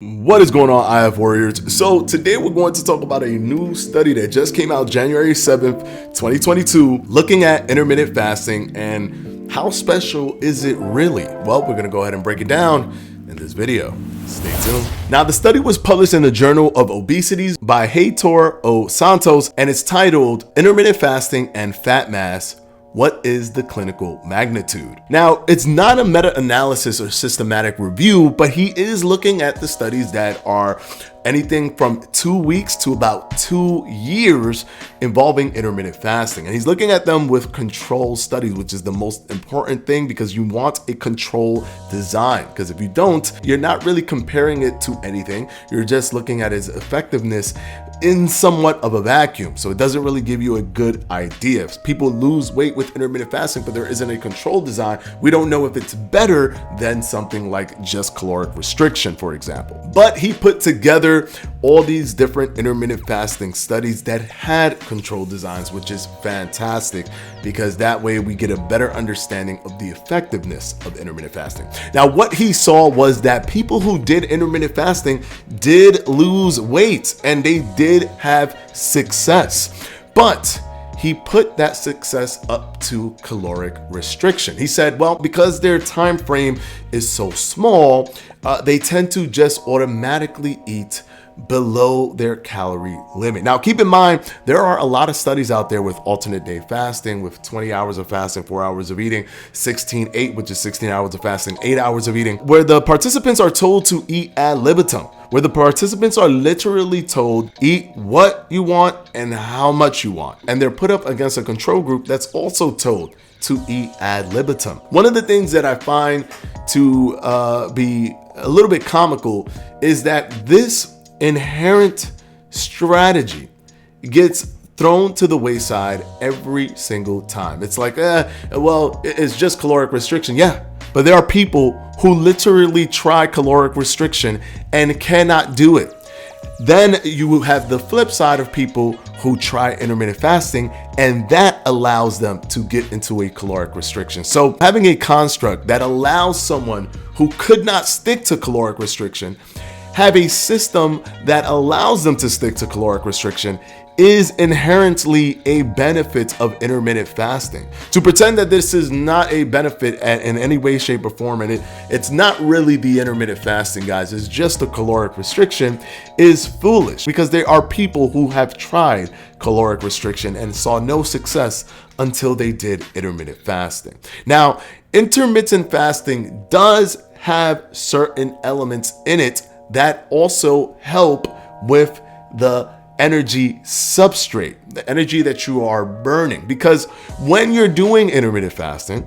What is going on, IF Warriors? So today we're going to talk about a new study that just came out January 7th, 2022, looking at intermittent fasting and how special is it really? Well, we're going to go ahead and break it down in this video. Stay tuned. Now, the study was published in the Journal of Obesity by Heitor O. Santos, and it's titled Intermittent Fasting and Fat Mass. What is the clinical magnitude? Now, it's not a meta-analysis or systematic review, but he is looking at the studies that are anything from 2 weeks to about 2 years involving intermittent fasting. And he's looking at them with control studies, which is the most important thing because you want a control design. Because if you don't, you're not really comparing it to anything. You're just looking at its effectiveness in somewhat of a vacuum. So it doesn't really give you a good idea. If people lose weight with intermittent fasting, but there isn't a control design, we don't know if it's better than something like just caloric restriction, for example. But he put together all these different intermittent fasting studies that had control designs, which is fantastic because that way we get a better understanding of the effectiveness of intermittent fasting. Now, what he saw was that people who did intermittent fasting did lose weight and they did have success, but he put that success up to caloric restriction. He said, well, because their time frame is so small, they tend to just automatically eat below their calorie limit. Now, keep in mind, there are a lot of studies out there with alternate day fasting, with 20 hours of fasting, 4 hours of eating, 16-8, which is 16 hours of fasting, 8 hours of eating, where the participants are told to eat ad libitum, where the participants are literally told, eat what you want and how much you want. And they're put up against a control group that's also told to eat ad libitum. One of the things that I find to be a little bit comical is that this inherent strategy gets thrown to the wayside every single time. It's like, well, it's just caloric restriction. Yeah, but there are people who literally try caloric restriction and cannot do it. Then you have the flip side of people who try intermittent fasting, and that allows them to get into a caloric restriction. So having a construct that allows someone who could not stick to caloric restriction have a system that allows them to stick to caloric restriction is inherently a benefit of intermittent fasting. To pretend that this is not a benefit in any way, shape, or form, and it's not really the intermittent fasting, guys, it's just a caloric restriction, is foolish because there are people who have tried caloric restriction and saw no success until they did intermittent fasting. Now, intermittent fasting does have certain elements in it that also help with the energy substrate, the energy that you are burning. Because when you're doing intermittent fasting,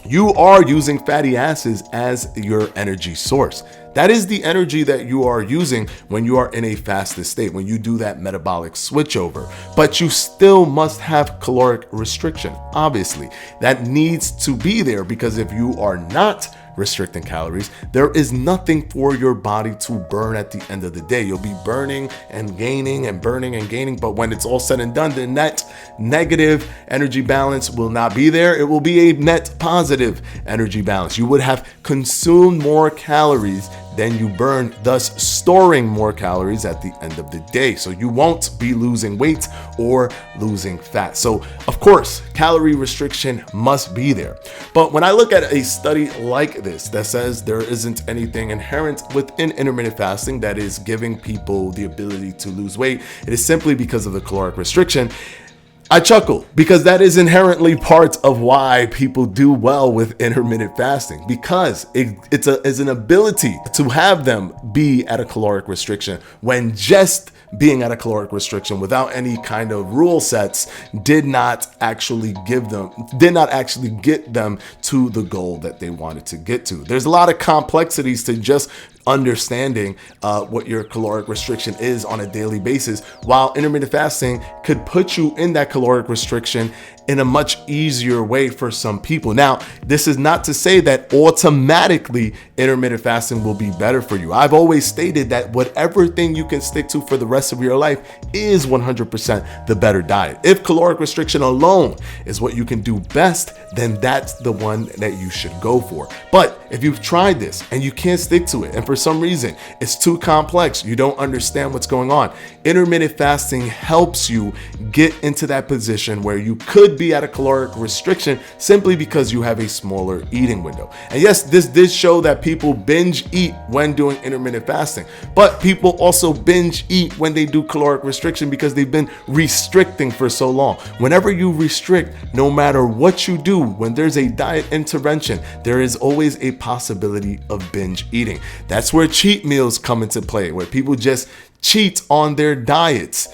you are using fatty acids as your energy source. That is the energy that you are using when you are in a fasted state, when you do that metabolic switchover. But you still must have caloric restriction. Obviously, that needs to be there because if you are not restricting calories, there is nothing for your body to burn at the end of the day. You'll be burning and gaining and burning and gaining, but when it's all said and done, the net negative energy balance will not be there. It will be a net positive energy balance. You would have consumed more calories than you burn, thus storing more calories at the end of the day. So you won't be losing weight or losing fat. So of course, calorie restriction must be there. But when I look at a study like this that says there isn't anything inherent within intermittent fasting that is giving people the ability to lose weight, it is simply because of the caloric restriction, I chuckle because that is inherently part of why people do well with intermittent fasting, because it's an ability to have them be at a caloric restriction when just being at a caloric restriction without any kind of rule sets did not actually get them to the goal that they wanted to get to. There's a lot of complexities to just understanding what your caloric restriction is on a daily basis, while intermittent fasting could put you in that caloric restriction in a much easier way for some people. Now, this is not to say that automatically intermittent fasting will be better for you. I've always stated that whatever thing you can stick to for the rest of your life is 100% the better diet. If caloric restriction alone is what you can do best, then that's the one that you should go for. But if you've tried this and you can't stick to it, and for some reason it's too complex, you don't understand what's going on, intermittent fasting helps you get into that position where you could be at a caloric restriction simply because you have a smaller eating window. And yes, this did show that people binge eat when doing intermittent fasting, but people also binge eat when they do caloric restriction because they've been restricting for so long. Whenever you restrict, no matter what you do, when there's a diet intervention, there is always a possibility of binge eating. That's where cheat meals come into play, where people just cheat on their diets.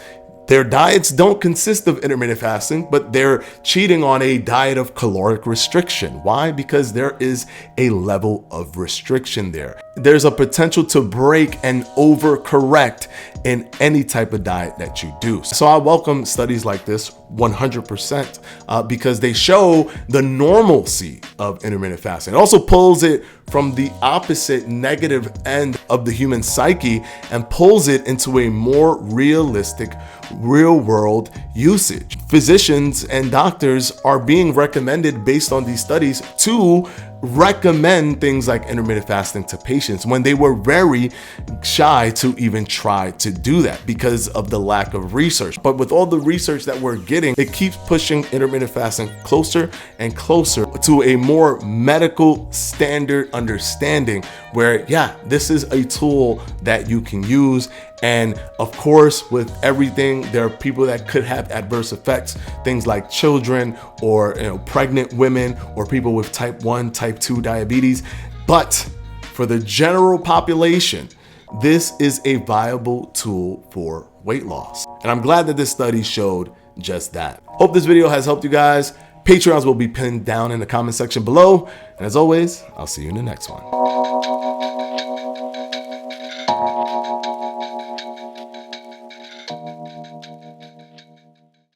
Their diets don't consist of intermittent fasting, but they're cheating on a diet of caloric restriction. Why? Because there is a level of restriction there. There's a potential to break and overcorrect in any type of diet that you do. So I welcome studies like this 100% because they show the normalcy of intermittent fasting. It also pulls it from the opposite negative end of the human psyche and pulls it into a more realistic, real world usage. Physicians and doctors are being recommended based on these studies to recommend things like intermittent fasting to patients when they were very shy to even try to do that because of the lack of research. But with all the research that we're getting, it keeps pushing intermittent fasting closer and closer to a more medical standard understanding where, yeah, this is a tool that you can use. And of course, with everything, there are people that could have adverse effects, things like children or pregnant women or people with type 1, type 2 diabetes. But for the general population, this is a viable tool for weight loss. And I'm glad that this study showed just that. Hope this video has helped you guys. Patreons will be pinned down in the comment section below. And as always, I'll see you in the next one.